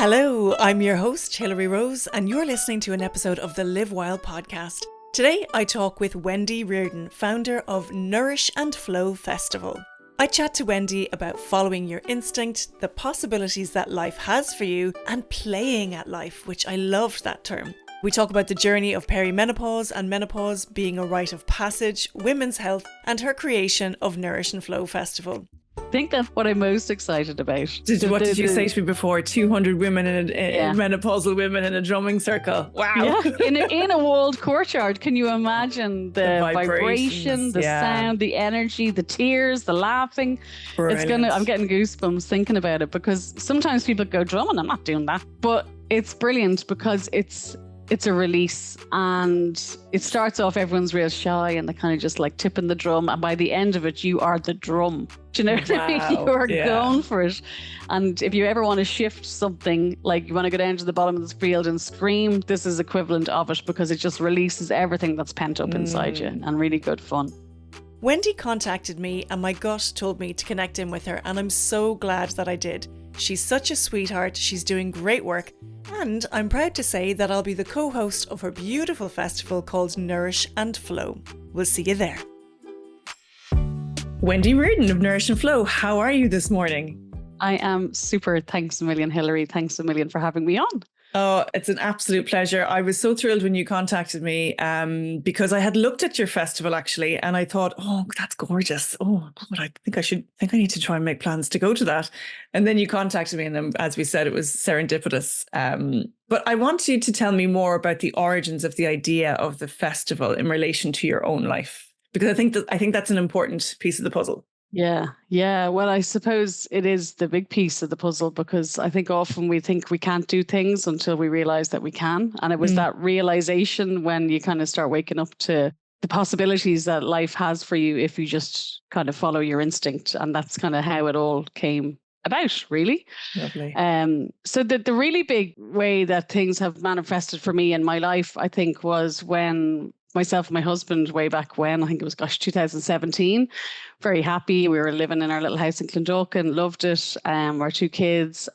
Hello, I'm your host, Hilary Rose, and you're listening to an episode of the Live Wild podcast. Today, I talk with Wendy Riordan, founder of Nourish and Flow Festival. I chat to Wendy about following your instinct, the possibilities that life has for you, and playing at life, which I loved that term. We talk about the journey of perimenopause and menopause being a rite of passage, women's health, and her creation of Nourish and Flow Festival. I think that's what I'm most excited about. What did you say to me before? 200 women menopausal women in a drumming circle. Wow. Yeah, in a walled courtyard. Can you imagine the vibration, the sound, the energy, the tears, the laughing? Brilliant. I'm getting goosebumps thinking about it, because sometimes people go drumming. I'm not doing that. But it's brilliant because it's a release, and it starts off, everyone's real shy and they kind of just like tipping the drum, and by the end of it you are the drum. Do you know what I mean? You are going for it. And if you ever want to shift something, like you want to go down to the bottom of the field and scream, this is equivalent of it, because it just releases everything that's pent up inside you, and really good fun. Wendy contacted me and my gut told me to connect in with her, and I'm so glad that I did. She's such a sweetheart, she's doing great work, and I'm proud to say that I'll be the co-host of her beautiful festival called Nourish and Flow. We'll see you there. Wendy Riordan of Nourish and Flow, how are you this morning? I am super. Thanks a million, Hilary. Thanks a million for having me on. Oh, it's an absolute pleasure. I was so thrilled when you contacted me because I had looked at your festival actually, and I thought, oh, that's gorgeous. Oh, God, I think I need to try and make plans to go to that. And then you contacted me, and then, as we said, it was serendipitous. But I want you to tell me more about the origins of the idea of the festival in relation to your own life, because I think that's an important piece of the puzzle. Yeah. Well, I suppose it is the big piece of the puzzle, because I think often we think we can't do things until we realize that we can. And it was that realization when you kind of start waking up to the possibilities that life has for you if you just kind of follow your instinct. And that's kind of how it all came about, really. Lovely. So the really big way that things have manifested for me in my life, I think, was when myself and my husband, way back when, I think it was 2017, very happy. We were living in our little house in Clondalkin, loved it. Our two kids,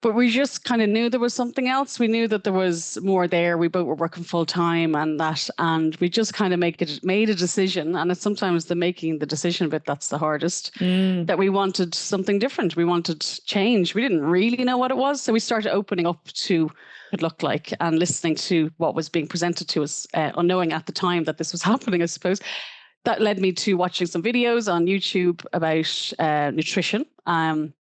but we just kind of knew there was something else. We knew that there was more there. We both were working full time and we just kind of made a decision. And it's sometimes the making the decision bit that's the hardest, that we wanted something different. We wanted change. We didn't really know what it was. So we started opening up to it looked like and listening to what was being presented to us, unknowing at the time that this was happening, I suppose. That led me to watching some videos on YouTube about nutrition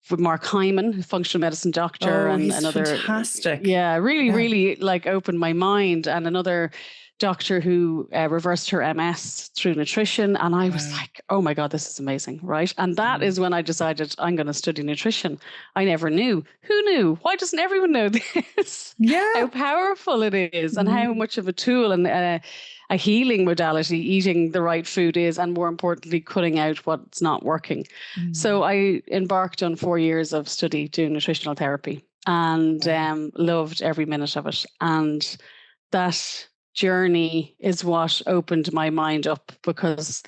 with Mark Hyman, a functional medicine doctor. Oh, and he's another fantastic. Yeah, really like opened my mind. And another doctor who reversed her MS through nutrition. And I was like, oh my God, this is amazing, right? And that is when I decided I'm going to study nutrition. I never knew. Who knew? Why doesn't everyone know this? Yeah. How powerful it is, and how much of a tool and a healing modality eating the right food is, and more importantly, cutting out what's not working. So I embarked on 4 years of study doing nutritional therapy, and loved every minute of it. And that journey is what opened my mind up, because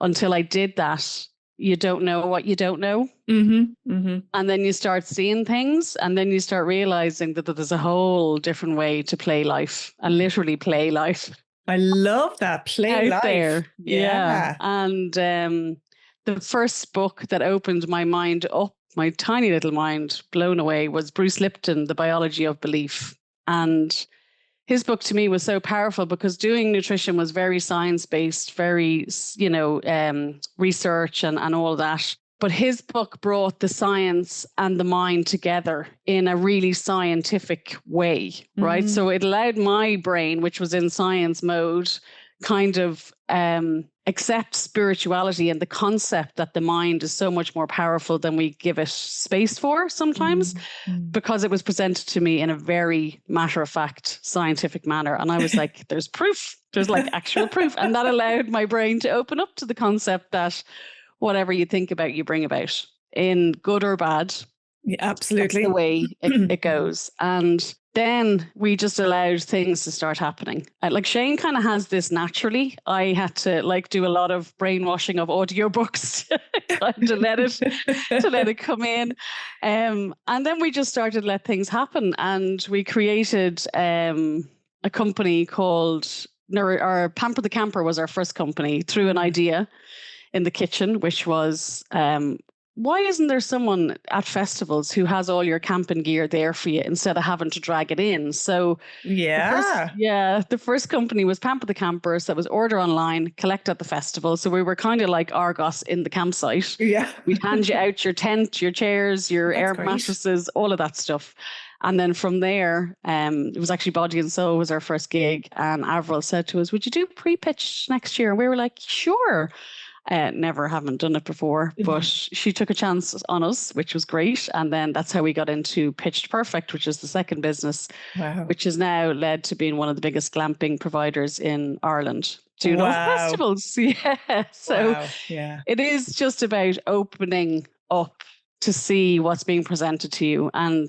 until I did that, you don't know what you don't know. And then you start seeing things, and then you start realizing that there's a whole different way to play life, and literally play life. I love that. Play life. There. Yeah. And the first book that opened my mind up, my tiny little mind blown away, was Bruce Lipton, The Biology of Belief. And his book to me was so powerful, because doing nutrition was very science-based, very, research and all that. But his book brought the science and the mind together in a really scientific way, right? So it allowed my brain, which was in science mode, kind of accept spirituality and the concept that the mind is so much more powerful than we give it space for sometimes, because it was presented to me in a very matter-of-fact scientific manner. And I was like, there's proof. There's like actual proof. And that allowed my brain to open up to the concept that whatever you think about, you bring about, in good or bad. Yeah, absolutely. That's the way it goes. And then we just allowed things to start happening. Like Shane kind of has this naturally. I had to like do a lot of brainwashing of audiobooks to let it come in. And then we just started to let things happen. And we created a company called Pamper the Camper was our first company through an idea in the kitchen, which was why isn't there someone at festivals who has all your camping gear there for you instead of having to drag it in? So the first company was Pamper the Camper. So that was order online, collect at the festival. So we were kind of like Argos in the campsite. Yeah. We'd hand you out your tent, your chairs, your air mattresses, all of that stuff. And then from there, it was actually Body and Soul was our first gig. And Avril said to us, would you do pre-pitch next year? And we were like, sure. Never haven't done it before, but she took a chance on us, which was great. And then that's how we got into Pitched Perfect, which is the second business, which has now led to being one of the biggest glamping providers in Ireland. Do festivals. Yeah. So it is just about opening up to see what's being presented to you and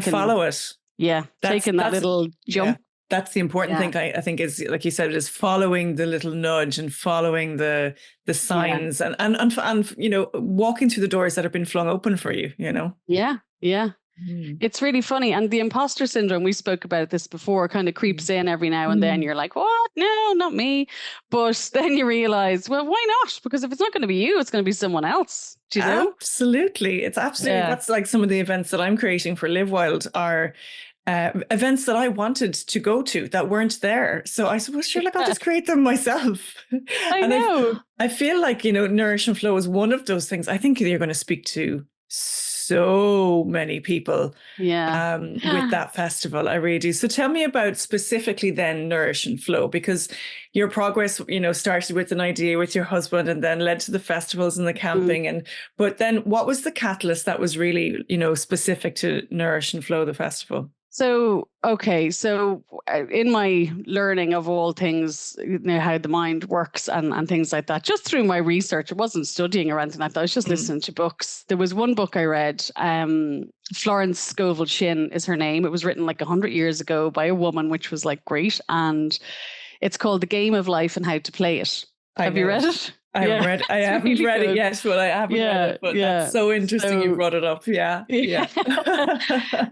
follow it. Yeah. Taking that little jump. Yeah. That's the important thing, I think, is like you said, is following the little nudge and following the signs and you know, walking through the doors that have been flung open for you, you know? Yeah. It's really funny. And the imposter syndrome, we spoke about this before, kind of creeps in every now and then. You're like, what? No, not me. But then you realize, well, why not? Because if it's not going to be you, it's going to be someone else. Do you know? Absolutely. It's absolutely, that's like some of the events that I'm creating for Live Wild are events that I wanted to go to that weren't there. So I said, well, sure, like I'll just create them myself. I know. I feel like, you know, Nourish and Flow is one of those things. I think you're going to speak to so many people with that festival. I really do. So tell me about specifically then Nourish and Flow, because your progress, you know, started with an idea with your husband and then led to the festivals and the camping. But then what was the catalyst that was really, you know, specific to Nourish and Flow, the festival? So in my learning of all things, you know, how the mind works and things like that, just through my research, I wasn't studying or anything like that. I was just listening to books. There was one book I read, Florence Scovel Shinn is her name. It was written like 100 years ago by a woman, which was like great. And it's called The Game of Life and How to Play It. Have you read it? I haven't read it yet, but I haven't read it. But that's so interesting you brought it up. Yeah.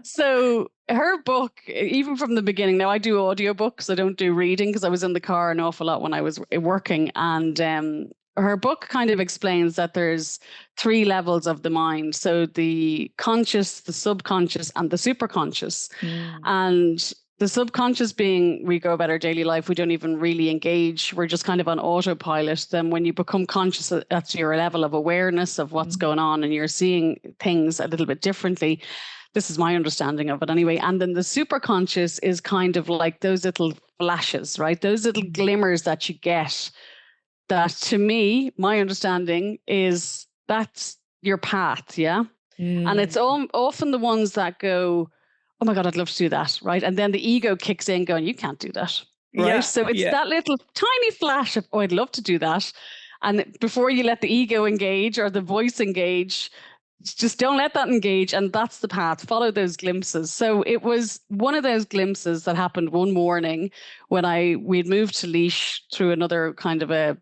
So her book, even from the beginning, now I do audiobooks. I don't do reading because I was in the car an awful lot when I was working. And her book kind of explains that there's 3 levels of the mind. So the conscious, the subconscious, and the superconscious. And the subconscious being we go about our daily life, we don't even really engage. We're just kind of on autopilot. Then when you become conscious, that's your level of awareness of what's going on and you're seeing things a little bit differently. This is my understanding of it anyway. And then the superconscious is kind of like those little flashes, right? Those little glimmers that you get that to me, my understanding is that's your path. Yeah. And it's often the ones that go, oh my God, I'd love to do that, right? And then the ego kicks in going, you can't do that, right? Yeah, so it's that little tiny flash of, oh, I'd love to do that. And before you let the ego engage or the voice engage, just don't let that engage. And that's the path. Follow those glimpses. So it was one of those glimpses that happened one morning when we'd moved to Laois through another kind of a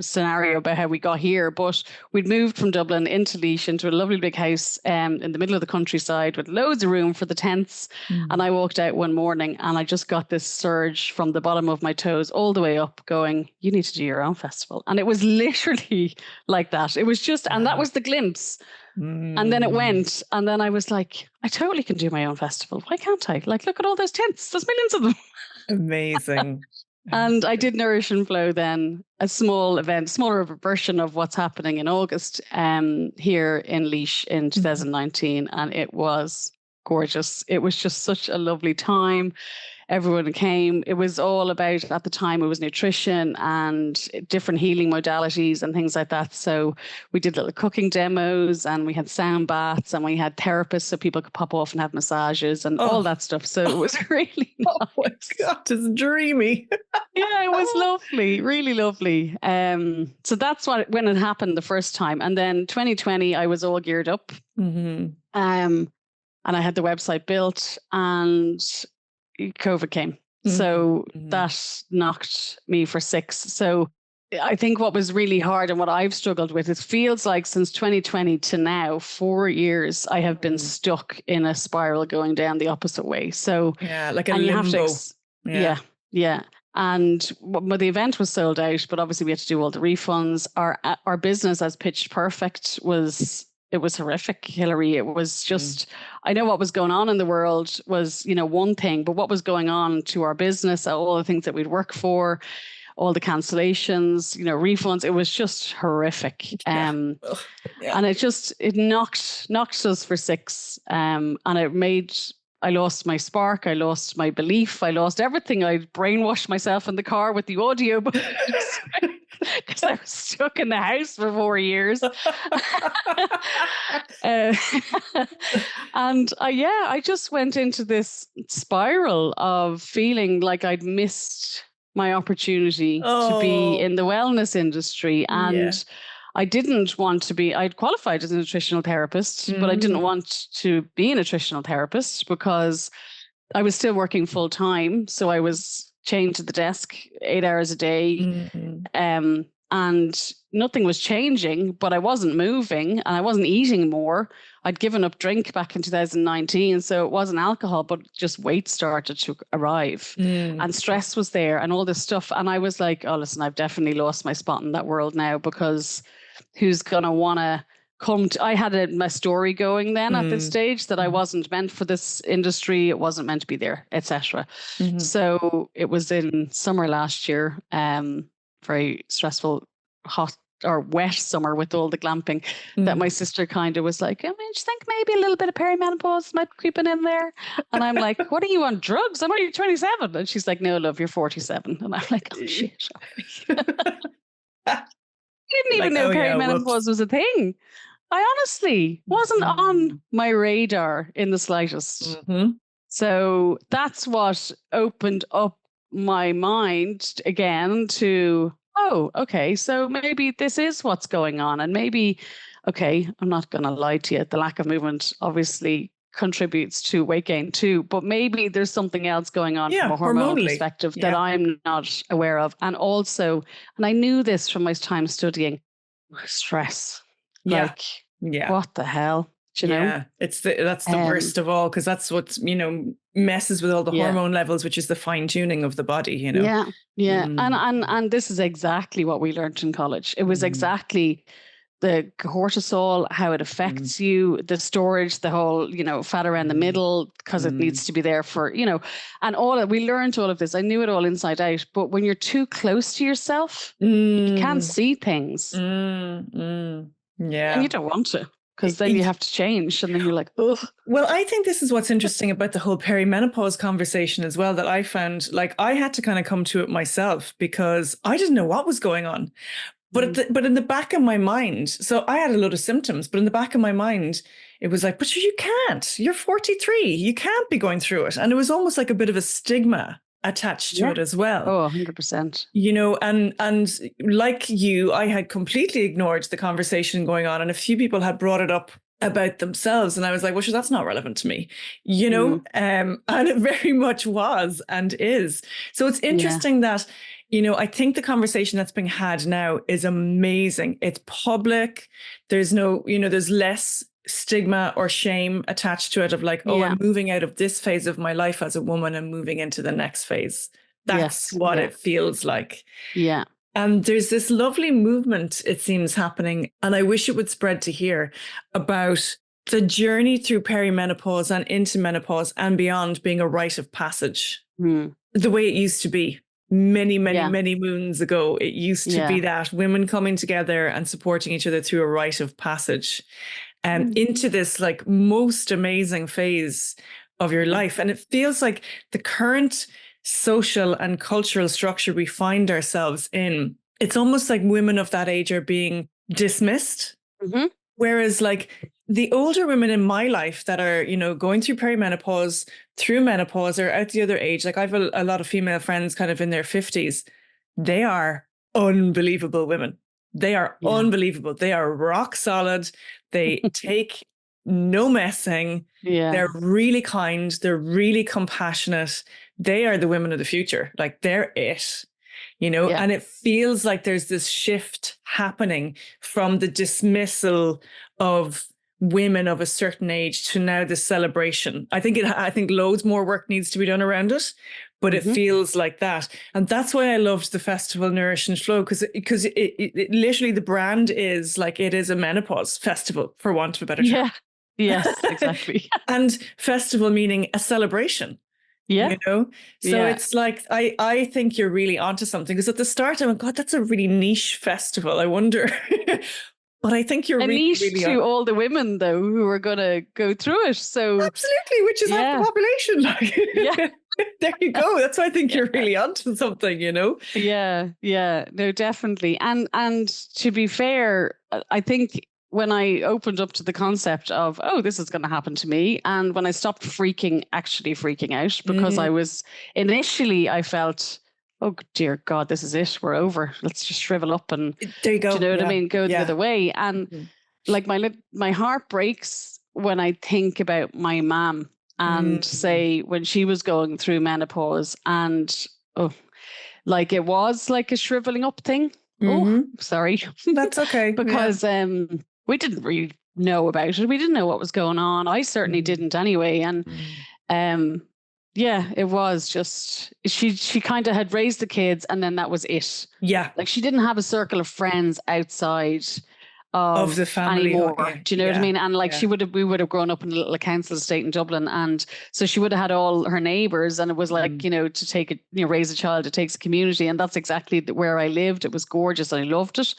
scenario about how we got here, but we'd moved from Dublin into Laois into a lovely big house in the middle of the countryside with loads of room for the tents. And I walked out one morning and I just got this surge from the bottom of my toes all the way up going, you need to do your own festival. And it was literally like that. It was just, and that was the glimpse. And then it went. And then I was like, I totally can do my own festival. Why can't I? Like, look at all those tents. There's millions of them. Amazing. And I did Nourish and Flow then, a small event, smaller version of what's happening in August here in Laois in 2019. And it was gorgeous. It was just such a lovely time. Everyone came. It was all about, at the time, it was nutrition and different healing modalities and things like that. So we did little cooking demos and we had sound baths and we had therapists so people could pop off and have massages and all that stuff. So it was really nice. Oh my God, it's dreamy. Yeah, it was lovely, really lovely. So that's when it happened the first time. And then 2020, I was all geared up. and I had the website built, and COVID came. So that knocked me for 6. So I think what was really hard and what I've struggled with, it feels like since 2020 to now, 4 years, I have been stuck in a spiral going down the opposite way. So yeah, like a and limbo. You have to yeah. And well, the event was sold out, but obviously we had to do all the refunds. Our business as Pitched Perfect was horrific, Hilary. It was just, I know what was going on in the world was, one thing, but what was going on to our business, all the things that we'd work for, all the cancellations, refunds, it was just horrific. And it knocked us for 6. And I lost my spark. I lost my belief. I lost everything. I brainwashed myself in the car with the audio books because I was stuck in the house for 4 years. And I just went into this spiral of feeling like I'd missed my opportunity to be in the wellness industry. And I didn't want to be, I'd qualified as a nutritional therapist, but I didn't want to be a nutritional therapist because I was still working full time. So I was chained to the desk 8 hours a day. And nothing was changing, but I wasn't moving and I wasn't eating more. I'd given up drink back in 2019. So it wasn't alcohol, but just weight started to arrive and stress was there and all this stuff. And I was like, oh, listen, I've definitely lost my spot in that world now, because who's going to want to come to, I had my story going then at this stage that I wasn't meant for this industry. It wasn't meant to be there, etc. So it was in summer last year, very stressful, hot or wet summer with all the glamping, that my sister kind of was like, I mean, do you think maybe a little bit of perimenopause might be creeping in there? And I'm like, what are you on drugs? I'm only 27. And she's like, no, love, you're 47. And I'm like, oh shit. I didn't even know perimenopause was a thing. I honestly wasn't on my radar in the slightest. So that's what opened up my mind again to, oh, okay, so maybe this is what's going on. And maybe, okay, I'm not going to lie to you, the lack of movement obviously contributes to weight gain too, but maybe there's something else going on from a hormonal perspective that I'm not aware of. And also, and I knew this from my time studying, stress. What the hell? Do you know? That's the worst of all, because that's what, messes with all the hormone levels, which is the fine tuning of the body, And this is exactly what we learned in college. It was exactly the cortisol, how it affects you, the storage, the whole, fat around the middle, because it needs to be there for, and we learned all of this. I knew it all inside out, but when you're too close to yourself, you can't see things. And you don't want to. Because then you have to change, and then you're like, oh. Well, I think this is what's interesting about the whole perimenopause conversation as well, that I found, like, I had to kind of come to it myself because I didn't know what was going on. But but in the back of my mind, so I had a lot of symptoms, but in the back of my mind, it was like, but you can't. You're 43. You can't be going through it. And it was almost like a bit of a stigma attached to it as well. Oh, 100%. And like you, I had completely ignored the conversation going on, and a few people had brought it up about themselves, and I was like, well, sure, that's not relevant to me, and it very much was and is. So it's interesting that, I think the conversation that's being had now is amazing. It's public. There's no, there's less stigma or shame attached to it of like, I'm moving out of this phase of my life as a woman and moving into the next phase. That's what it feels like. Yeah. And there's this lovely movement, it seems, happening, and I wish it would spread to here, about the journey through perimenopause and into menopause and beyond being a rite of passage, the way it used to be. Many moons ago, it used to be that women coming together and supporting each other through a rite of passage. Into this like most amazing phase of your life. And it feels like the current social and cultural structure we find ourselves in, it's almost like women of that age are being dismissed. Whereas like the older women in my life that are, going through perimenopause, through menopause, or at the other age, like I've a lot of female friends kind of in their 50s, they are unbelievable women. They are unbelievable. They are rock solid. They take no messing. Yeah. They're really kind. They're really compassionate. They are the women of the future. Like they're it, Yeah. and it feels like there's this shift happening from the dismissal of women of a certain age to now the celebration. I think loads more work needs to be done around it, but it feels like that. And that's why I loved the festival Nourish and Flow, because it literally, the brand is like, it is a menopause festival, for want of a better term. Yeah. Yes, exactly. And festival meaning a celebration. Yeah. So Yeah. it's like, I think you're really onto something, because at the start I went, God, that's a really niche festival. I wonder. But I think you're A really, niche really to all the women, though, who are going to go through it. So absolutely, which is half the population. Like, Yeah. there you go. That's why I think you're really onto something, Yeah, yeah, no, definitely. And to be fair, I think when I opened up to the concept of, oh, this is going to happen to me, and when I stopped actually freaking out, because I was initially, I felt, oh dear God, this is it. We're over. Let's just shrivel up and, There you go. do you know what I mean? Go the Yeah. other way. And like my heart breaks when I think about my mom and say when she was going through menopause, and like it was like a shriveling up thing. Oh, sorry. That's okay. Because we didn't really know about it. We didn't know what was going on. I certainly didn't anyway. And yeah, it was just she kind of had raised the kids, and then that was it. Yeah. Like she didn't have a circle of friends outside Of the family anymore. yeah, Do you know what I mean? And like we would have grown up in a little council estate in Dublin, and so she would have had all her neighbours, and it was like to take it, raise a child, it takes a community, and that's exactly where I lived. It was gorgeous, and I loved it.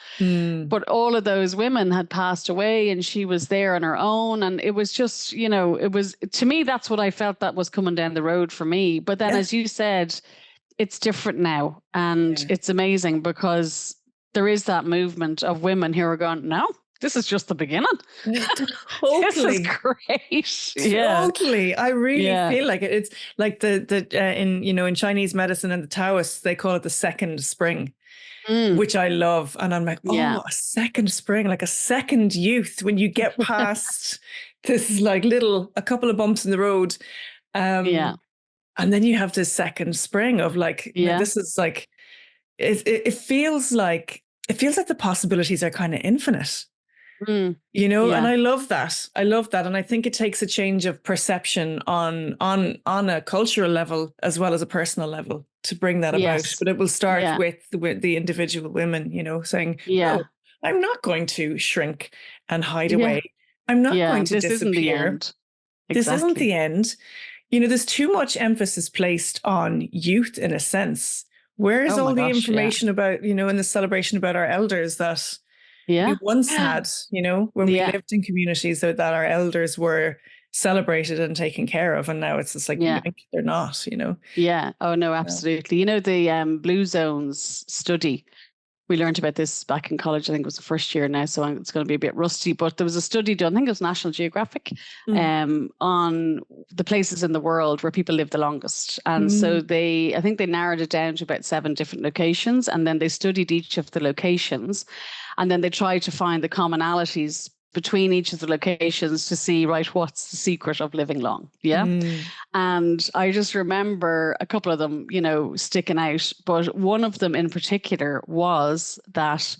But all of those women had passed away, and she was there on her own, and it was just it was, to me, that's what I felt that was coming down the road for me. But then, as you said, it's different now, and it's amazing because there is that movement of women who are going, no, this is just the beginning. Totally. This is great. Yeah. Totally. I really feel like it. It's like in Chinese medicine and the Taoists, they call it the second spring, which I love. And I'm like, a second spring, like a second youth, when you get past this like a couple of bumps in the road. And then you have this second spring of like, this is like, it feels like the possibilities are kind of infinite, and I love that. And I think it takes a change of perception on a cultural level as well as a personal level to bring that about. But it will start with the individual women, saying, no, I'm not going to shrink and hide away. I'm not going to disappear. Isn't the end. Exactly. This isn't the end. There's too much emphasis placed on youth in a sense. Where is all the information about, in the celebration about our elders that we once had, when we lived in communities that our elders were celebrated and taken care of, and now it's just like they're not, Yeah. Oh no, absolutely. The Blue Zones study. We learned about this back in college. I think it was the first year now, so it's going to be a bit rusty. But there was a study done, I think it was National Geographic, on the places in the world where people live the longest. And so I think they narrowed it down to about 7 different locations. And then they studied each of the locations. And then they tried to find the commonalities between each of the locations to see, right, what's the secret of living long? Yeah. And I just remember a couple of them, sticking out. But one of them in particular was that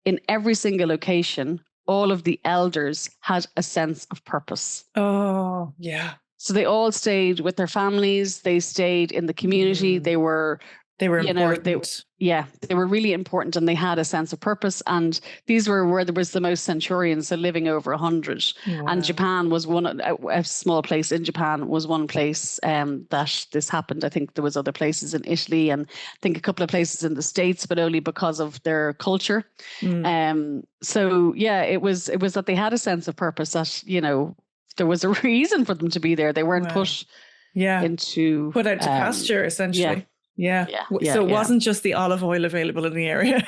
in every single location, all of the elders had a sense of purpose. Oh, yeah. So they all stayed with their families. They stayed in the community. They were important. They were really important, and they had a sense of purpose. And these were where there was the most centurions, so living over 100. Wow. And Japan was a small place in Japan was one place that this happened. I think there was other places in Italy, and I think a couple of places in the States, but only because of their culture. So it was that they had a sense of purpose, that there was a reason for them to be there. They weren't put out to pasture, essentially. Yeah. So it wasn't just the olive oil available in the area.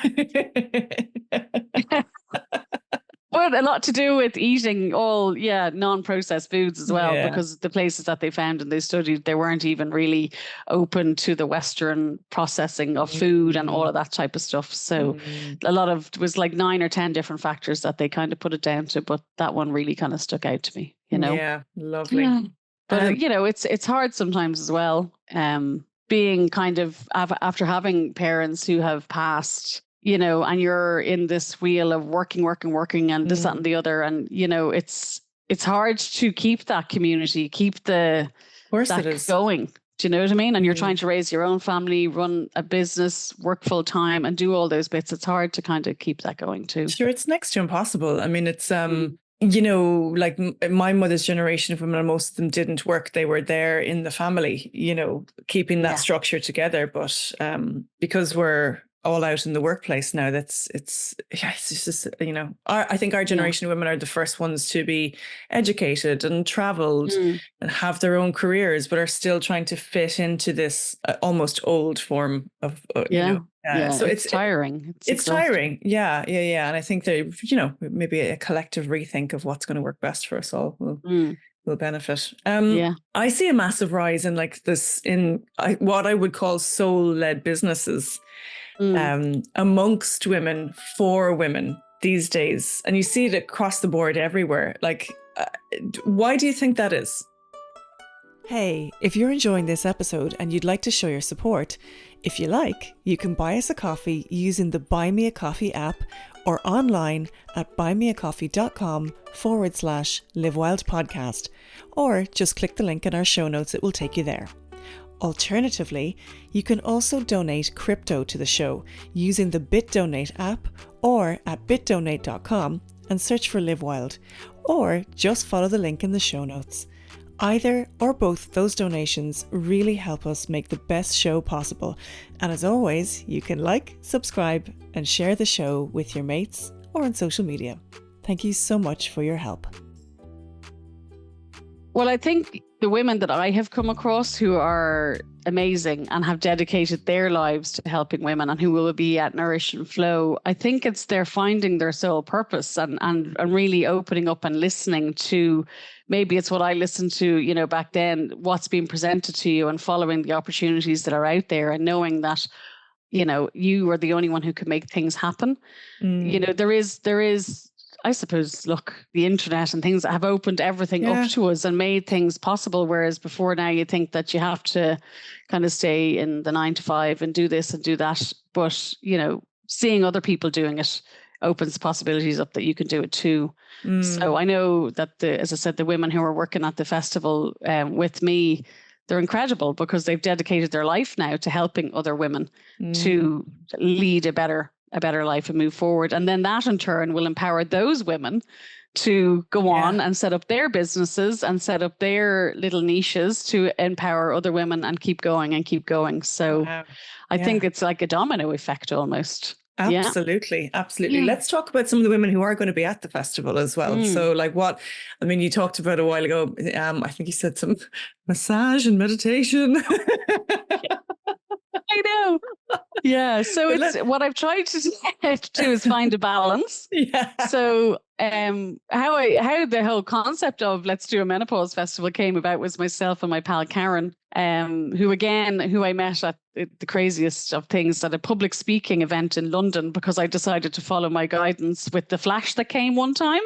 But a lot to do with eating all, non-processed foods as well, because the places that they found and they studied, they weren't even really open to the Western processing of food and all of that type of stuff. So it was like 9 or 10 different factors that they kind of put it down to, but that one really kind of stuck out to me. Yeah, lovely. Yeah. But it's hard sometimes as well. Being kind of after having parents who have passed, and you're in this wheel of working, and this, that, and the other, and it's hard to keep that community, keep of course that it is. going. Do you know what I mean? And you're trying to raise your own family, run a business, work full time, and do all those bits. It's hard to kind of keep that going too. Sure, it's next to impossible. I mean, it's like my mother's generation of women, and most of them didn't work. They were there in the family, keeping that structure together. But because we're all out in the workplace now, it's just, I think our generation of women are the first ones to be educated and traveled and have their own careers, but are still trying to fit into this almost old form of, so it's tiring. It's tiring. Yeah. And I think they, maybe a collective rethink of what's going to work best for us all will benefit. I see a massive rise in like this in what I would call soul-led businesses amongst women, for women these days. And you see it across the board everywhere. Like, why do you think that is? Hey, if you're enjoying this episode and you'd like to show your support, if you like, you can buy us a coffee using the Buy Me a Coffee app or online at buymeacoffee.com/livewildpodcast, or just click the link in our show notes, it will take you there. Alternatively, you can also donate crypto to the show using the BitDonate app or at bitdonate.com and search for Live Wild, or just follow the link in the show notes. Either or both those donations really help us make the best show possible. And as always, you can like, subscribe, and share the show with your mates or on social media. Thank you so much for your help. Well, I think the women that I have come across who are amazing and have dedicated their lives to helping women and who will be at Nourish and Flow, I think it's they're finding their soul purpose and really opening up and listening to, maybe it's what I listened to, back then, what's being presented to you, and following the opportunities that are out there and knowing that, you are the only one who can make things happen. There is, I suppose, look, the internet and things that have opened everything up to us and made things possible. Whereas before now you think that you have to kind of stay in the 9 to 5 and do this and do that. But, seeing other people doing it opens possibilities up that you can do it too. So I know that as I said, the women who are working at the festival with me, they're incredible because they've dedicated their life now to helping other women to lead a better life and move forward. And then that in turn will empower those women to go on and set up their businesses and set up their little niches to empower other women and keep going and keep going. So I think it's like a domino effect almost. Absolutely. Let's talk about some of the women who are going to be at the festival as well. So like you talked about a while ago, I think you said some massage and meditation. I know. Yeah. So it's what I've tried to do is find a balance. So how the whole concept of let's do a menopause festival came about was myself and my pal Karen, who I met at the craziest of things at a public speaking event in London, because I decided to follow my guidance with the flash that came one time.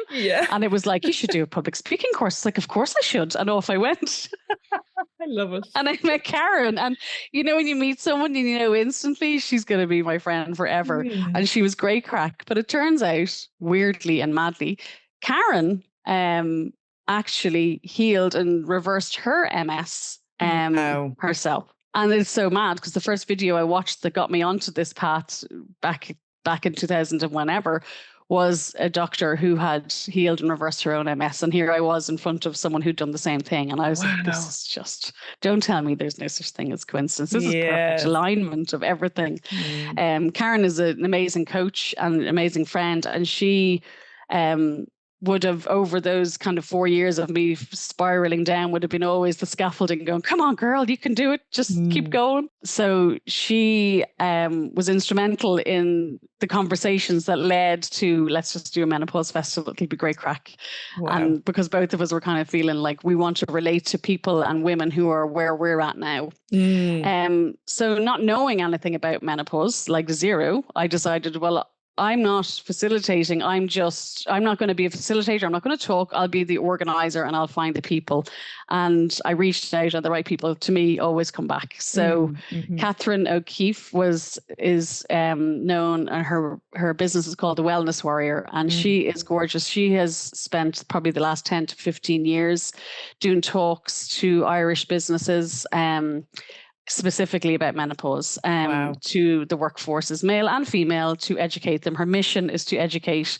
And it was like, you should do a public speaking course. It's like, of course I should. And off I went. I love it. And I met Karen, and when you meet someone, instantly she's going to be my friend forever. And she was great crack. But it turns out, weirdly and madly, Karen actually healed and reversed her MS herself. And it's so mad because the first video I watched that got me onto this path back in 2000 and whenever was a doctor who had healed and reversed her own MS. And here I was in front of someone who'd done the same thing. And I was like, this is just, don't tell me there's no such thing as coincidence. This is perfect alignment of everything. Karen is an amazing coach and an amazing friend. And she would have, over those kind of 4 years of me spiraling down, would have been always the scaffolding going, come on, girl, you can do it. Just keep going. So she was instrumental in the conversations that led to, let's just do a menopause festival. It'll be great crack. And because both of us were kind of feeling like we want to relate to people and women who are where we're at now. So not knowing anything about menopause, like zero, I decided, well, I'm not facilitating. I'm not going to be a facilitator. I'm not going to talk. I'll be the organizer and I'll find the people. And I reached out, and the right people to me always come back. So Catherine O'Keefe is known, and her business is called The Wellness Warrior. And she is gorgeous. She has spent probably the last 10 to 15 years doing talks to Irish businesses, specifically about menopause, to the workforces, male and female, to educate them. Her mission is to educate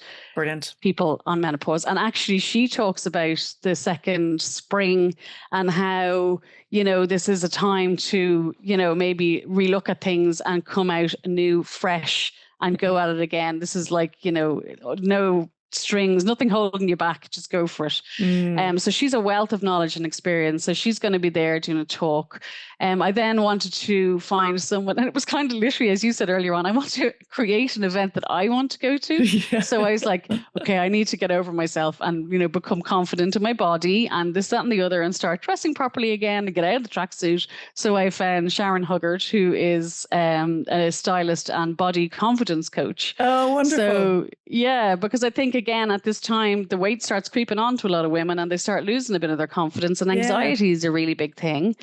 people on menopause. And actually, she talks about the second spring and how, this is a time to, maybe relook at things and come out new, fresh, and go at it again. This is like, no strings, nothing holding you back, just go for it. So she's a wealth of knowledge and experience. So she's going to be there doing a talk. I then wanted to find someone, and it was kind of literally, as you said earlier on, I want to create an event that I want to go to. Yeah. So I was like, okay, I need to get over myself and, become confident in my body and this, that, and the other, and start dressing properly again and get out of the tracksuit. So I found Sharon Huggard, who is a stylist and body confidence coach. Oh, wonderful. So yeah, because I think, again, at this time, the weight starts creeping on to a lot of women and they start losing a bit of their confidence, and anxiety is a really big thing.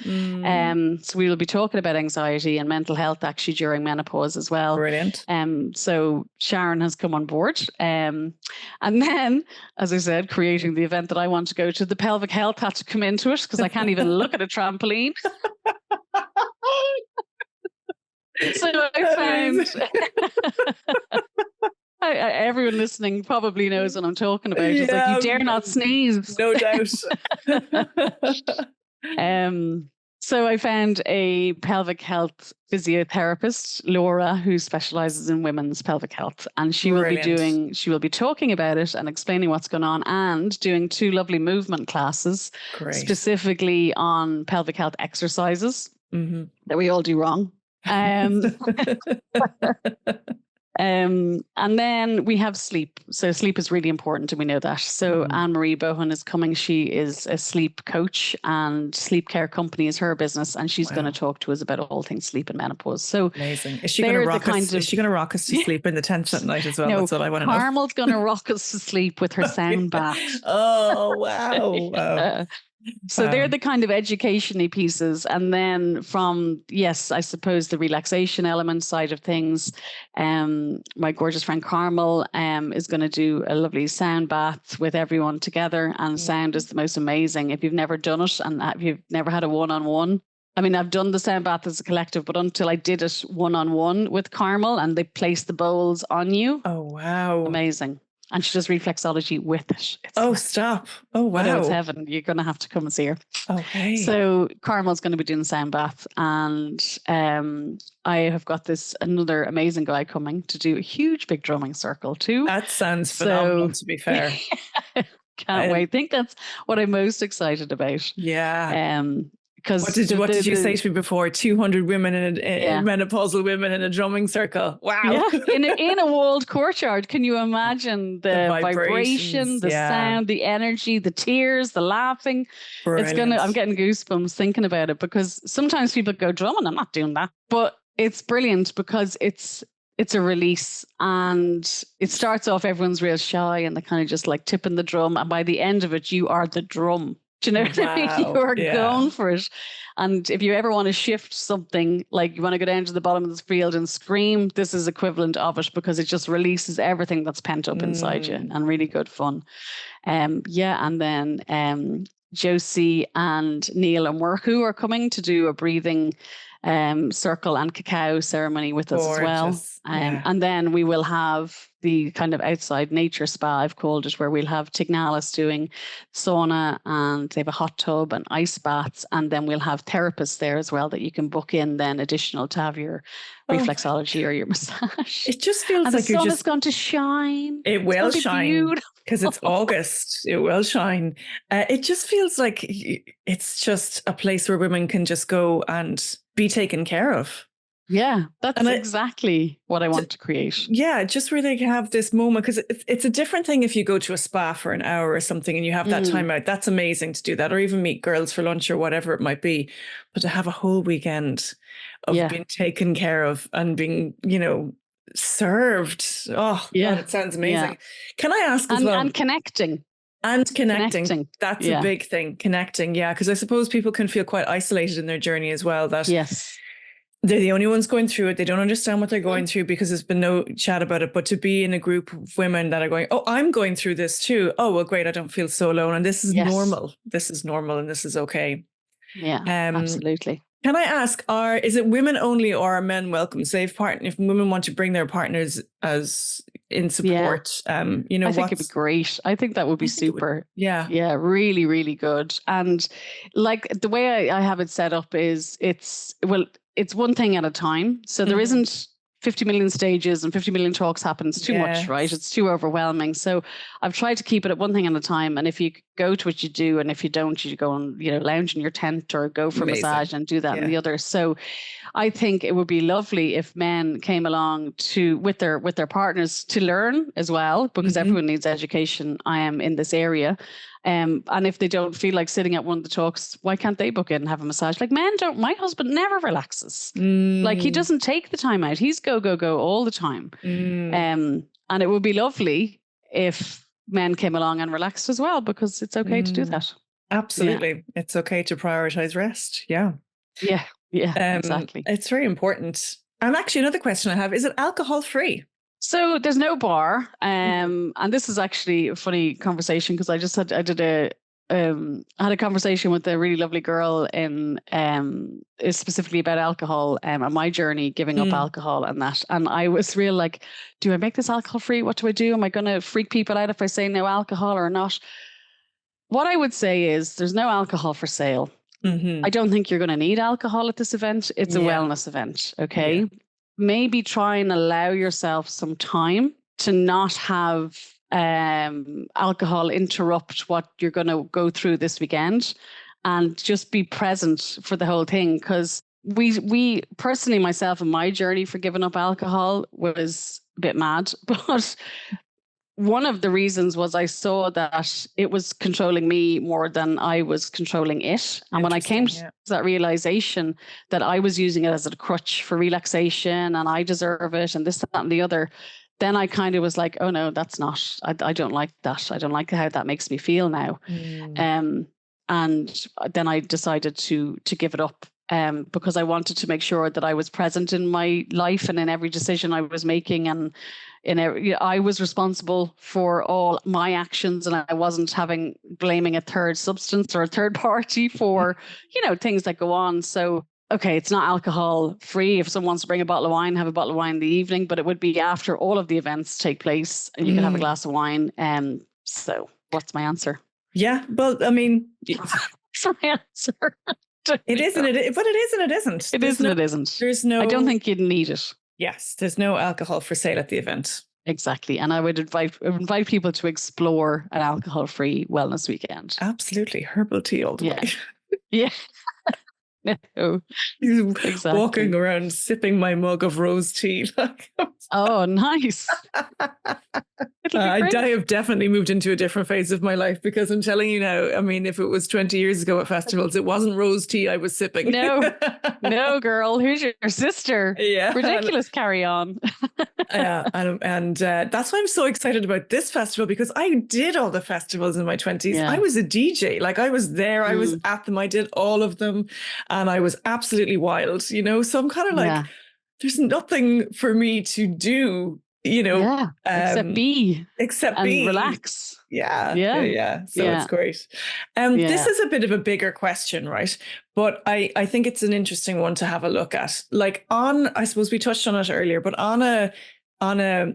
So we will be talking about anxiety and mental health actually during menopause as well. Brilliant. So Sharon has come on board. And then, as I said, creating the event that I want to go to, the pelvic health had to come into it because I can't even look at a trampoline. So I found... everyone listening probably knows what I'm talking about. It's like, you dare not sneeze. No doubt. So I found a pelvic health physiotherapist, Laura, who specializes in women's pelvic health. And she will be talking about it and explaining what's going on, and doing 2 lovely movement classes, specifically on pelvic health exercises that we all do wrong. And then we have sleep. So sleep is really important, and we know that. So Anne-Marie Bohan is coming. She is a sleep coach, and Sleep Care Company is her business, and she's going to talk to us about all things sleep and menopause. So amazing. Is she going to rock us? Is she going to rock us to sleep in the tent at night as well? No, that's what I want to know. Carmel's going to rock us to sleep with her sound bath. Oh, wow. So they're the kind of education-y pieces. And then from, I suppose the relaxation element side of things, my gorgeous friend Carmel is going to do a lovely sound bath with everyone together. And sound is the most amazing. If you've never done it and if you've never had a one-on-one, I mean, I've done the sound bath as a collective, but until I did it one-on-one with Carmel and they place the bowls on you. Oh, wow. Amazing. And she does reflexology with it. Stop. Oh, wow. I know, it's heaven. You're going to have to come and see her. Okay. So Carmel's going to be doing the sound bath. And I have got another amazing guy coming to do a huge, big drumming circle too. That sounds phenomenal, to be fair. Can't wait. I think that's what I'm most excited about. Yeah. What did you say to me before? 200 women menopausal women in a drumming circle. Wow. Yeah. In a walled courtyard. Can you imagine the vibration, the sound, the energy, the tears, the laughing? Brilliant. I'm getting goosebumps thinking about it, because sometimes people go, drumming, I'm not doing that. But it's brilliant because it's a release, and it starts off, everyone's real shy and they kind of just like tipping the drum. And by the end of it, you are the drum. Do you know what I mean? You are going for it. And if you ever want to shift something, like you want to go down to the bottom of the field and scream, this is equivalent of it, because it just releases everything that's pent up inside you, and really good fun. And then Josie and Neil and Murku are coming to do a breathing circle and cacao ceremony with us as well. And then we will have the kind of outside nature spa, I've called it, where we'll have Tignalis doing sauna, and they have a hot tub and ice baths. And then we'll have therapists there as well that you can book in then additional to have your reflexology or your massage. It just feels and like the sun is going to shine. It will shine because it's August. It will shine. It just feels like it's just a place where women can just go and be taken care of. Yeah, that's exactly what I want to create. Yeah, just where they can have this moment, because it's a different thing if you go to a spa for an hour or something and you have that time out. That's amazing to do that, or even meet girls for lunch or whatever it might be. But to have a whole weekend of being taken care of and being, served. Oh, God, it sounds amazing. Yeah. Can I ask as well? And connecting. And connecting. That's a big thing. Connecting. Yeah. Because I suppose people can feel quite isolated in their journey as well. That yes. They're the only ones going through it. They don't understand what they're going through because there's been no chat about it. But to be in a group of women that are going, oh, I'm going through this too. Oh, well, great. I don't feel so alone. And this is normal. This is normal and this is okay. Yeah, absolutely. Can I ask, is it women only or are men welcome? Say if women want to bring their partners as in support, you know, I think it'd be great. I think that would be super. Yeah, really, really good. And like the way I have it set up is it's one thing at a time. So there isn't 50 million stages and 50 million talks happen. It's too much, right? It's too overwhelming. So I've tried to keep it at one thing at a time. And if you go to what you do, and if you don't, you go and, you know, lounge in your tent or go for a massage and do that and the other. So I think it would be lovely if men came along with their partners to learn as well, because everyone needs education. I am in this area. And if they don't feel like sitting at one of the talks, why can't they book in and have a massage? Like men don't. My husband never relaxes. Like he doesn't take the time out. He's go all the time. And it would be lovely if men came along and relaxed as well, because it's okay to do that. Absolutely. Yeah. It's okay to prioritize rest. Yeah. Yeah. Yeah, exactly. It's very important. And actually another question I have, is it alcohol free? So there's no bar. And this is actually a funny conversation because I had a conversation with a really lovely girl in specifically about alcohol and my journey giving up alcohol and that. And I was real like, do I make this alcohol free? What do I do? Am I going to freak people out if I say no alcohol or not? What I would say is there's no alcohol for sale. I don't think you're going to need alcohol at this event. It's a wellness event. Okay. Yeah. Maybe try and allow yourself some time to not have alcohol interrupt what you're going to go through this weekend, and just be present for the whole thing. Because we personally, myself and my journey for giving up alcohol was a bit mad, but one of the reasons was I saw that it was controlling me more than I was controlling it. And when I came to that realization that I was using it as a crutch for relaxation and I deserve it and this, that, and the other, then I kind of was like, oh no, that's not, I don't like that. I don't like how that makes me feel now. And then I decided to give it up. Because I wanted to make sure that I was present in my life and in every decision I was making, and I was responsible for all my actions, and I wasn't blaming a third substance or a third party for things that go on. So okay, it's not alcohol free. If someone wants to bring a bottle of wine, have a bottle of wine in the evening, but it would be after all of the events take place, and you can have a glass of wine. So what's my answer? Yeah, well, I mean, that's my answer. It isn't, but it is and it isn't. It is and it isn't. There's no. I don't think you'd need it. Yes, there's no alcohol for sale at the event. Exactly, and I would invite people to explore an alcohol-free wellness weekend. Absolutely, herbal tea all the way. Yeah. No, exactly. Walking around sipping my mug of rose tea. Oh, nice. I have definitely moved into a different phase of my life, because I'm telling you now, I mean, if it was 20 years ago at festivals, it wasn't rose tea I was sipping. No, girl. Who's your sister? Yeah. Ridiculous. Carry on. And that's why I'm so excited about this festival, because I did all the festivals in my 20s. Yeah. I was a DJ. Like I was there. I was at them. I did all of them. And I was absolutely wild, So I'm kind of like, there's nothing for me to do, except be and relax. Yeah. So it's great. This is a bit of a bigger question, right? But I think it's an interesting one to have a look at. Like I suppose we touched on it earlier, but on a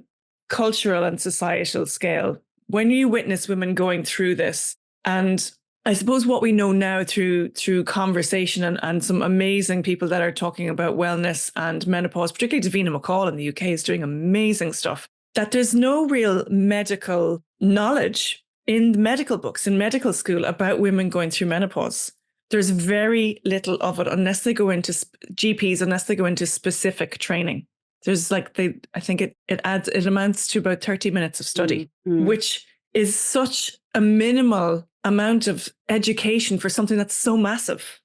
cultural and societal scale, when you witness women going through this, and I suppose what we know now through conversation and some amazing people that are talking about wellness and menopause, particularly Davina McCall in the UK is doing amazing stuff, that there's no real medical knowledge in the medical books, in medical school, about women going through menopause. There's very little of it unless they go into GPs, unless they go into specific training. There's I think it amounts to about 30 minutes of study, which is such a minimal amount of education for something that's so massive.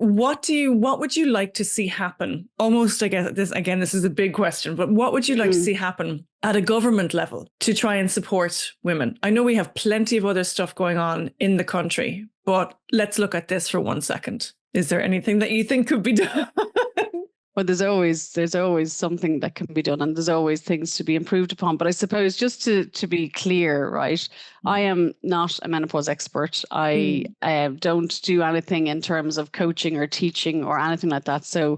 what would you like to see happen? Almost, I guess this is a big question, but what would you like to see happen at a government level to try and support women? I know we have plenty of other stuff going on in the country, but let's look at this for 1 second. Is there anything that you think could be done? Well, there's always something that can be done, and there's always things to be improved upon. But I suppose just to be clear, right? I am not a menopause expert. I don't do anything in terms of coaching or teaching or anything like that. So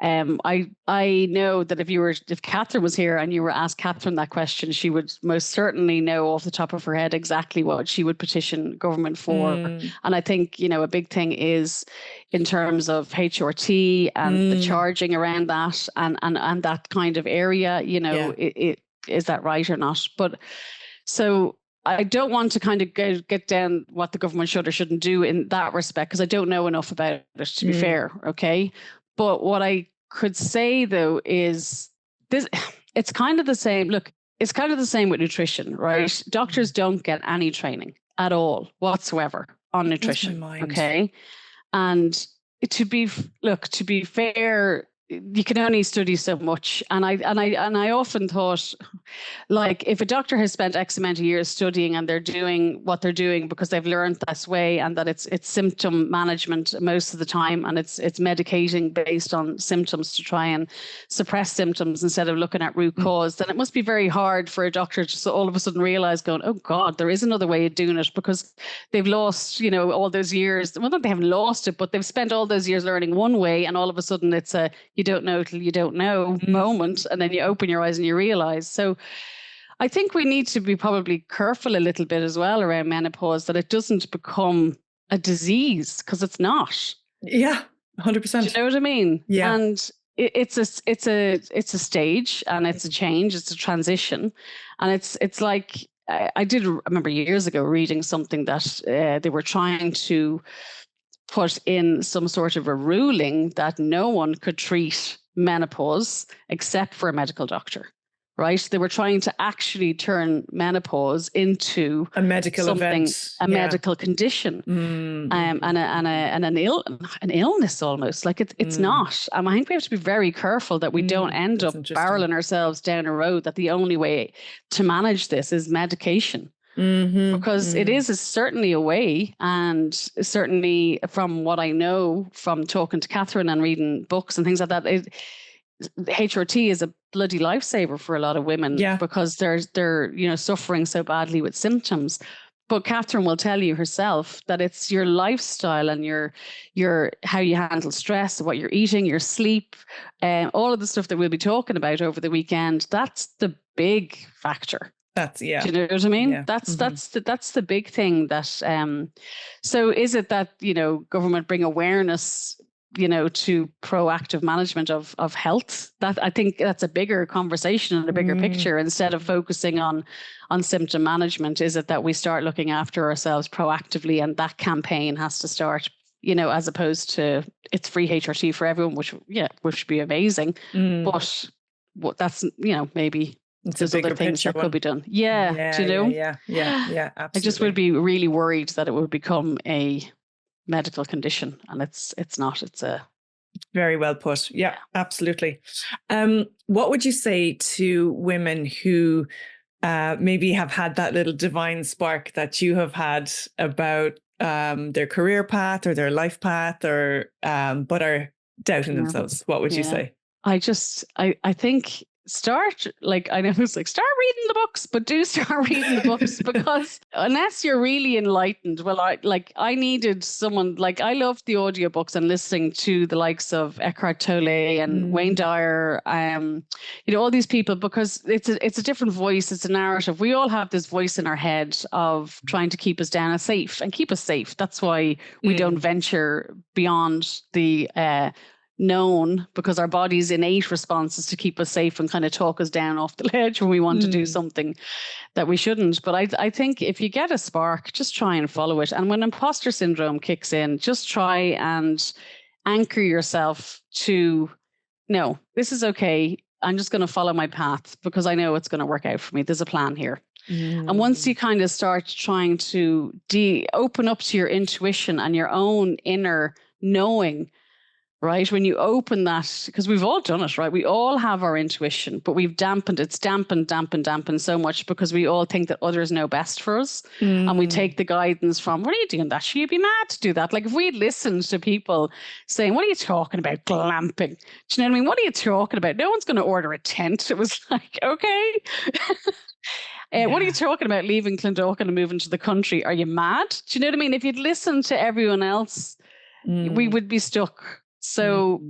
I know that if Catherine was here and you were asked Catherine that question, she would most certainly know off the top of her head exactly what she would petition government for. And I think, a big thing is in terms of HRT and the charging around that and that kind of area, is that right or not? But so I don't want to kind of get down what the government should or shouldn't do in that respect, because I don't know enough about it, to be fair. Okay. But what I could say though is this, it's kind of the same. Look, it's kind of the same with nutrition, right? Doctors don't get any training at all whatsoever on nutrition. Okay. And to be fair, you can only study so much. And I often thought, like, if a doctor has spent X amount of years studying and they're doing what they're doing because they've learned this way, and that it's symptom management most of the time, and it's medicating based on symptoms to try and suppress symptoms instead of looking at root cause, then it must be very hard for a doctor to all of a sudden realize, going, oh God, there is another way of doing it, because they've lost, all those years. Well, not they haven't lost it, but they've spent all those years learning one way, and all of a sudden it's a you don't know till you don't know moment, and then you open your eyes and you realize. So I think we need to be probably careful a little bit as well around menopause, that it doesn't become a disease, because it's not. Yeah, 100%. Do you know what I mean? Yeah. And it's a stage, and it's a change, it's a transition, and it's like I remember years ago reading something that they were trying to put in some sort of a ruling that no one could treat menopause except for a medical doctor, right? They were trying to actually turn menopause into a medical event, a medical condition, and an illness almost. Like it's not. I think we have to be very careful that we don't end up barreling ourselves down a road that the only way to manage this is medication. Because it is certainly a way, and certainly from what I know from talking to Catherine and reading books and things like that, HRT is a bloody lifesaver for a lot of women, because they're suffering so badly with symptoms. But Catherine will tell you herself that it's your lifestyle and your how you handle stress, what you're eating, your sleep, all of the stuff that we'll be talking about over the weekend. That's the big factor. Do you know what I mean? Yeah. That's the big thing. That so is it that government bring awareness to proactive management of health? That I think that's a bigger conversation and a bigger picture, instead of focusing on symptom management. Is it that we start looking after ourselves proactively, and that campaign has to start, as opposed to it's free HRT for everyone, which would be amazing. But that's maybe there's other things that could be done. Yeah, do you know? Yeah, absolutely. I just would be really worried that it would become a medical condition, and it's not. It's a very well put. Yeah, absolutely. What would you say to women who maybe have had that little divine spark that you have had about their career path or their life path, or but are doubting themselves? What would you say? I think start reading the books, but do start reading the books, because unless you're really enlightened, I needed someone, I loved the audiobooks and listening to the likes of Eckhart Tolle and Wayne Dyer, all these people, because it's a different voice, it's a narrative. We all have this voice in our head of trying to keep us down and keep us safe. That's why we don't venture beyond the known, because our body's innate response is to keep us safe and kind of talk us down off the ledge when we want to do something that we shouldn't. But I think if you get a spark, just try and follow it. And when imposter syndrome kicks in, just try and anchor yourself to, no, this is okay. I'm just going to follow my path because I know it's going to work out for me. There's a plan here. And once you kind of start trying to open up to your intuition and your own inner knowing right? When you open that, because we've all done it, right? We all have our intuition, but we've dampened so much because we all think that others know best for us. And we take the guidance from, what are you doing that? Should you be mad to do that? Like if we listened to people saying, what are you talking about? Glamping. Do you know what I mean? What are you talking about? No one's going to order a tent. It was like, okay. What are you talking about leaving Clondalkin and moving to the country? Are you mad? Do you know what I mean? If you'd listened to everyone else, we would be stuck. So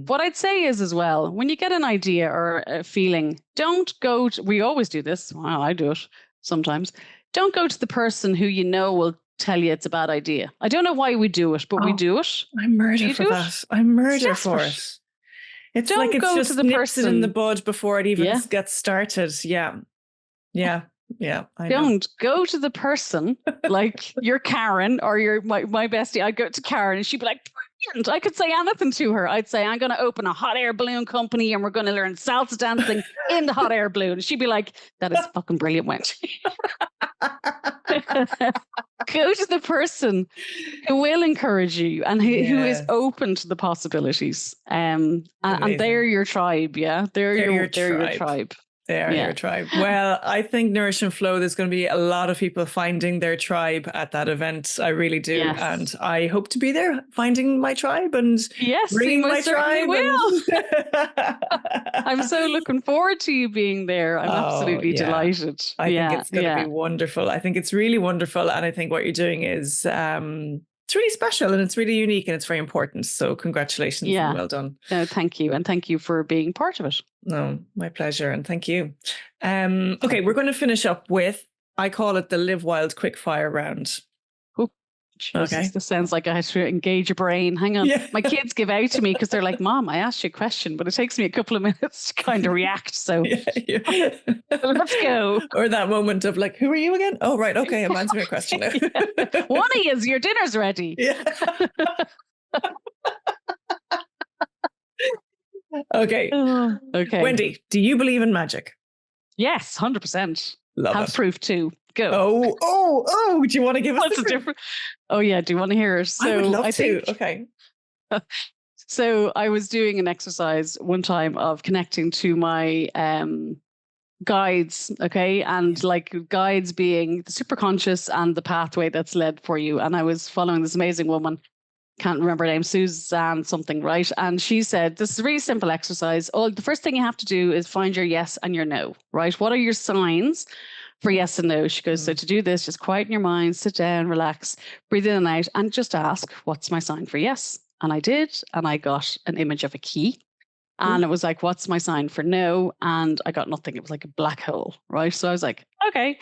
what I'd say is as well, when you get an idea or a feeling, don't go to, we always do this. Well, I do it sometimes. Don't go to the person who you know will tell you it's a bad idea. I don't know why we do it, but we do it. I'm murder for that. I'm murder for it. It's don't like it's go just to the nips person it in the bud before it even gets started. Yeah. I don't go to the person like you're Karen or you're my bestie. I'd go to Karen and she'd be like, brilliant. I could say anything to her. I'd say, I'm going to open a hot air balloon company and we're going to learn salsa dancing in the hot air balloon. She'd be like, that is fucking brilliant, Wendy. Go to the person who will encourage you and who is open to the possibilities. And they're your tribe. Yeah. They're your tribe. They are your tribe. Well, I think Nourish and Flow, there's going to be a lot of people finding their tribe at that event. I really do. Yes. And I hope to be there finding my tribe and bringing my tribe. Will. I'm so looking forward to you being there. I'm absolutely delighted. I think it's going to be wonderful. I think it's really wonderful. And I think what you're doing is it's really special and it's really unique and it's very important. So congratulations and well done. No, thank you. And thank you for being part of it. No, my pleasure. And thank you. Okay, we're going to finish up with, I call it the Live Wild Quickfire round. Oh, Jesus, okay. This sounds like I have to engage your brain. Hang on. My kids give out to me because they're like, Mom, I asked you a question, but it takes me a couple of minutes to kind of react. So let's go. Or that moment of like, who are you again? Oh, right. Okay. I'm answering a question now. One of you, your dinner's ready. Okay. Okay. Wendy, do you believe in magic? Yes, 100%. Love Have it. proof too. Go. Oh, do you want to give us What's the difference? Oh yeah, do you want to hear it? So I would love to. Okay. So I was doing an exercise one time of connecting to my guides, okay? And like guides being the superconscious and the pathway that's led for you. And I was following this amazing woman, can't remember her name, Suzanne something, right? And she said, this is a really simple exercise. The first thing you have to do is find your yes and your no, right? What are your signs for yes and no? She goes, so to do this, just quieten your mind, sit down, relax, breathe in and out, and just ask, what's my sign for yes? And I did, and I got an image of a key. And it was like, what's my sign for no? And I got nothing. It was like a black hole, right? So I was like, okay,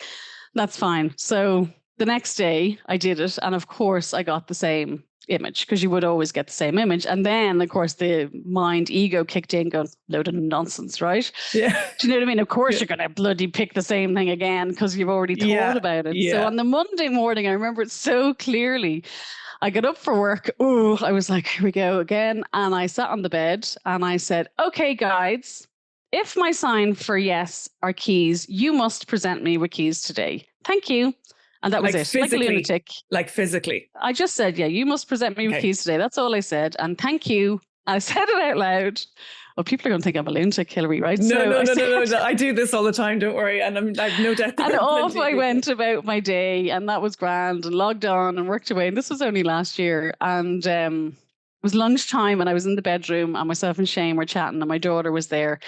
that's fine. So the next day I did it. And of course I got the same image because you would always get the same image. And then of course the mind ego kicked in going, load of nonsense, right? Yeah. Do you know what I mean? Of course you're going to bloody pick the same thing again because you've already thought about it. So on the Monday morning, I remember it so clearly. I got up for work. Oh, I was like, here we go again. And I sat on the bed and I said, okay, guides, if my sign for yes are keys, you must present me with keys today. Thank you. And that was it. Like a lunatic. Like physically. I just said, yeah, you must present me with keys today. That's all I said. And thank you. I said it out loud. Well, people are going to think I'm a lunatic, Hilary, right? No. I do this all the time. Don't worry. And I've no doubt. And off I went about my day, and that was grand, and logged on and worked away. And this was only last year. And it was lunchtime, and I was in the bedroom, and myself and Shane were chatting, and my daughter was there.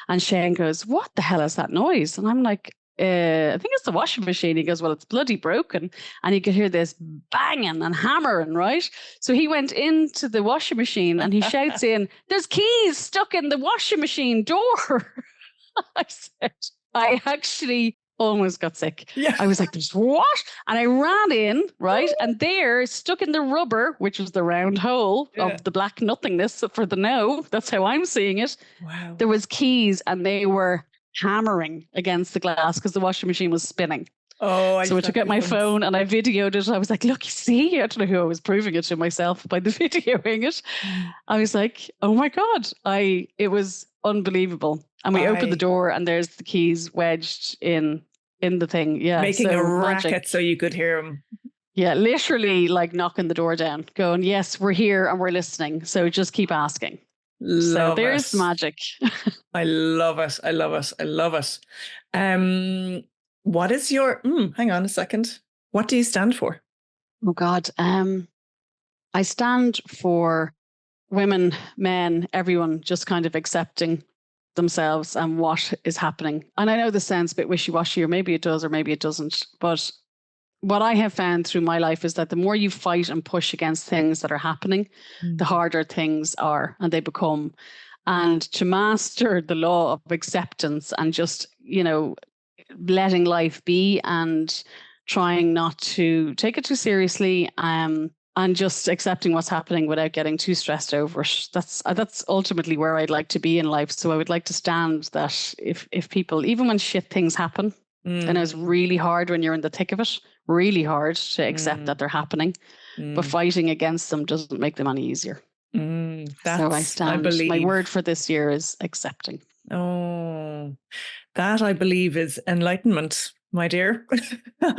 And Shane goes, what the hell is that noise? And I'm like, I think it's the washing machine. He goes, well, it's bloody broken. And you could hear this banging and hammering, right? So he went into the washing machine and he shouts in, there's keys stuck in the washing machine door. I said, I actually almost got sick. Yeah. I was like, there's what? And I ran in, right? And there, stuck in the rubber, which was the round hole of the black nothingness for the no, that's how I'm seeing it. Wow. There was keys and they were hammering against the glass because the washing machine was spinning. So I took out my phone and I videoed it. I was like, look, you see, I don't know who I was proving it to myself by the videoing it. I was like, oh my God, it was unbelievable. And we opened the door and there's the keys wedged in the thing. Yeah. Making a racket so you could hear them. Yeah, literally like knocking the door down, going, yes, we're here and we're listening. So just keep asking. So Love there's the it. magic. I love it. I love it. I love it. What is your, hang on a second. What do you stand for? Oh God. I stand for women, men, everyone just kind of accepting themselves and what is happening. And I know this sounds a bit wishy-washy, or maybe it does, or maybe it doesn't. But what I have found through my life is that the more you fight and push against things that are happening, the harder things are and they become. And to master the law of acceptance and just, letting life be and trying not to take it too seriously, and just accepting what's happening without getting too stressed over it. That's ultimately where I'd like to be in life. So I would like to stand that if people, even when shit things happen, and it's really hard when you're in the thick of it, really hard to accept that they're happening, but fighting against them doesn't make them any easier. So I stand. I believe. My word for this year is accepting. Oh, that I believe is enlightenment, my dear,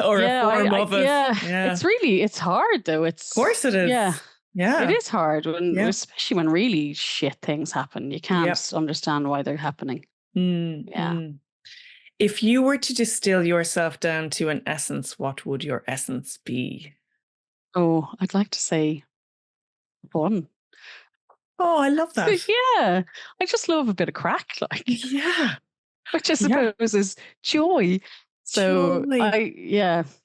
or a form of it. Yeah, it's hard though. Of course it is. Yeah, it is hard especially when really shit things happen. You can't understand why they're happening. If you were to distill yourself down to an essence, what would your essence be? Oh, I'd like to say fun. Oh, I love that. Yeah, I just love a bit of crack, yeah, which I suppose is joy. So joy.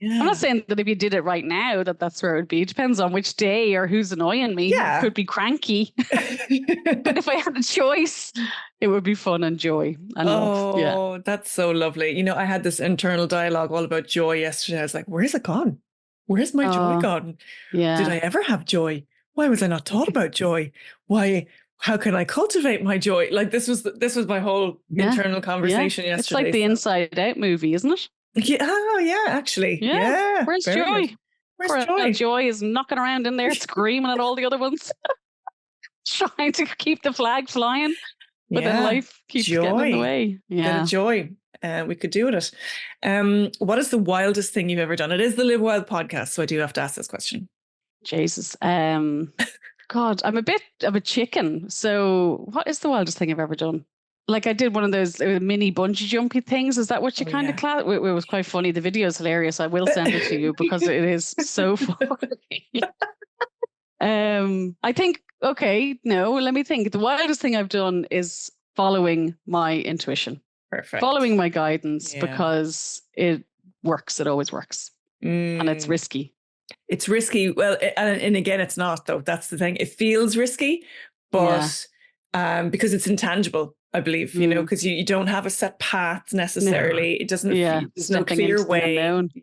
I'm not saying that if you did it right now, that's where it would be. It depends on which day or who's annoying me. Yeah. It could be cranky. But if I had a choice, it would be fun and joy and love. Yeah. That's so lovely. I had this internal dialogue all about joy yesterday. I was like, where's it gone? Where's my joy gone? Yeah. Did I ever have joy? Why was I not taught about joy? Why? How can I cultivate my joy? Like this was my whole internal conversation yesterday. It's like the Inside Out movie, isn't it? Yeah. Oh, yeah, actually. Yeah. Where's joy? Good. Where's joy? Joy is knocking around in there, screaming at all the other ones, trying to keep the flag flying. But then life keeps getting in the way. Yeah. Get a joy. We could do it. What is the wildest thing you've ever done? It is the Live Wild podcast, so I do have to ask this question. Jesus. God, I'm a bit of a chicken. So what is the wildest thing I've ever done? Like I did one of those mini bungee jumpy things. Is that what you kind of class? It was quite funny. The video is hilarious. I will send it to you because it is so funny. I think, let me think. The wildest thing I've done is following my intuition. Perfect. Following my guidance because it works. It always works. And it's risky. It's risky. Well, and again, it's not though. That's the thing. It feels risky, but because it's intangible, I believe, because you don't have a set path necessarily. No. It doesn't. There's no clear way.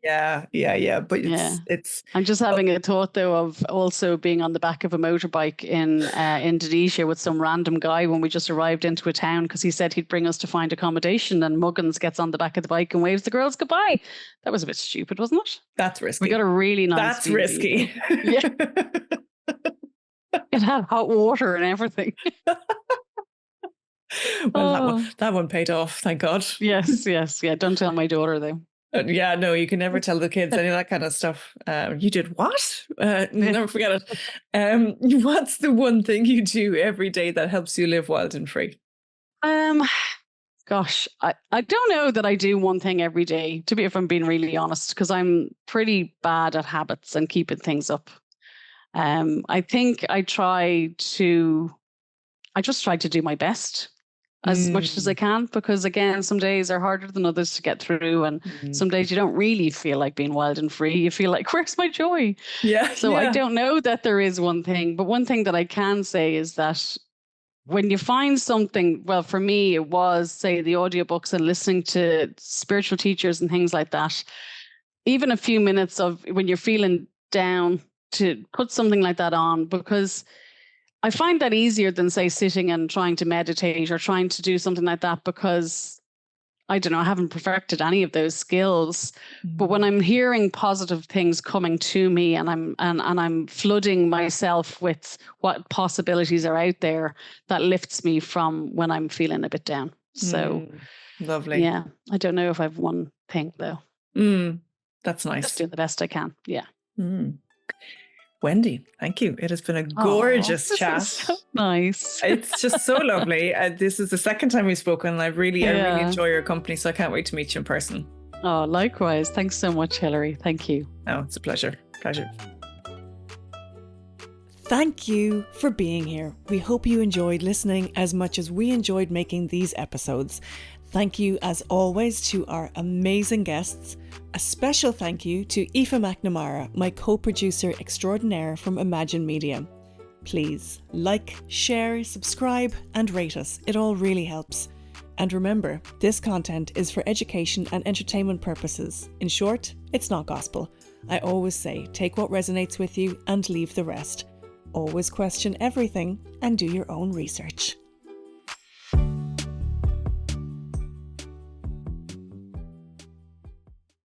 Yeah. But it's. I'm just having a thought though of also being on the back of a motorbike in Indonesia with some random guy when we just arrived into a town because he said he'd bring us to find accommodation, and Muggins gets on the back of the bike and waves the girls goodbye. That was a bit stupid, wasn't it? That's risky. We got a really nice. That's risky. Yeah. It had hot water and everything. Well, that one paid off, thank God. Yes. Yeah, don't tell my daughter though. No, you can never tell the kids any of that kind of stuff. You did what? Never forget it. What's the one thing you do every day that helps you live wild and free? Gosh, I don't know that I do one thing every day, if I'm being really honest, because I'm pretty bad at habits and keeping things up. I think I just try to do my best as much as I can, because again, some days are harder than others to get through, and some days you don't really feel like being wild and free. You feel like, where's my joy? Yeah. So I don't know that there is one thing, but one thing that I can say is that when you find something, well, for me, it was, say, the audiobooks and listening to spiritual teachers and things like that. Even a few minutes of when you're feeling down, to put something like that on, because I find that easier than, say, sitting and trying to meditate or trying to do something like that, because I don't know, I haven't perfected any of those skills. But when I'm hearing positive things coming to me and I'm flooding myself with what possibilities are out there, that lifts me from when I'm feeling a bit down. So lovely. Yeah. I don't know if I've one thing though. That's nice. Just doing the best I can. Yeah. Wendy, thank you. It has been a gorgeous chat. So nice. It's just so lovely. This is the second time we've spoken, and I really enjoy your company. So I can't wait to meet you in person. Oh, likewise. Thanks so much, Hilary. Thank you. Oh, it's a pleasure. Pleasure. Thank you for being here. We hope you enjoyed listening as much as we enjoyed making these episodes. Thank you, as always, to our amazing guests. A special thank you to Aoife McNamara, my co-producer extraordinaire from Imagine Media. Please like, share, subscribe, and rate us. It all really helps. And remember, this content is for education and entertainment purposes. In short, it's not gospel. I always say, take what resonates with you and leave the rest. Always question everything and do your own research.